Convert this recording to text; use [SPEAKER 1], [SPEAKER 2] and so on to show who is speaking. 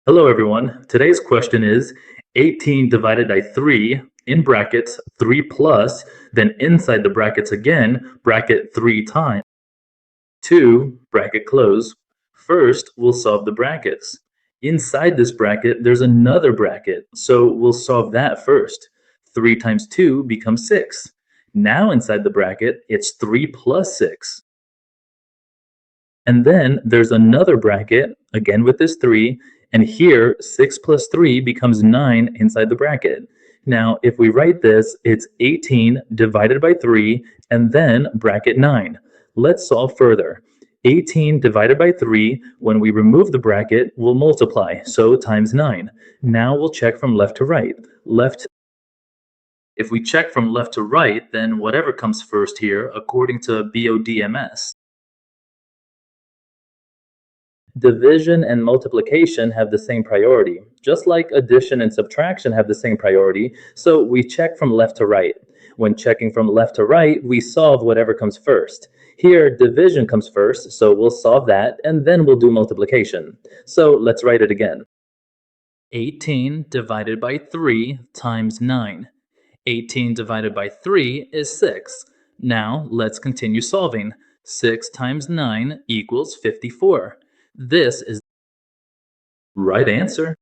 [SPEAKER 1] Hello everyone. Today's question is 18 divided by 3 in brackets 3 plus, then inside the brackets again, bracket 3 times 2, bracket close. First, we'll solve the brackets. Inside this bracket, there's another bracket, so we'll solve that first. 3 times 2 becomes 6. Now inside the bracket, it's 3 plus 6. And then there's another bracket, again with this 3, and here 6 plus 3 becomes 9 inside the bracket. Now, if we write this, it's 18 divided by 3, and then bracket 9. Let's solve further. 18 divided by 3, when we remove the bracket, will multiply, so times 9. Now we'll check from left to right. If we check from left to right, then whatever comes first here, according to BODMS, division and multiplication have the same priority, just like addition and subtraction have the same priority, so we check from left to right. When checking from left to right, we solve whatever comes first. Here, division comes first, so we'll solve that, and then we'll do multiplication. So let's write it again. 18 divided by 3 times 9. 18 divided by 3 is 6. Now let's continue solving. 6 times 9 equals 54. This is the right answer.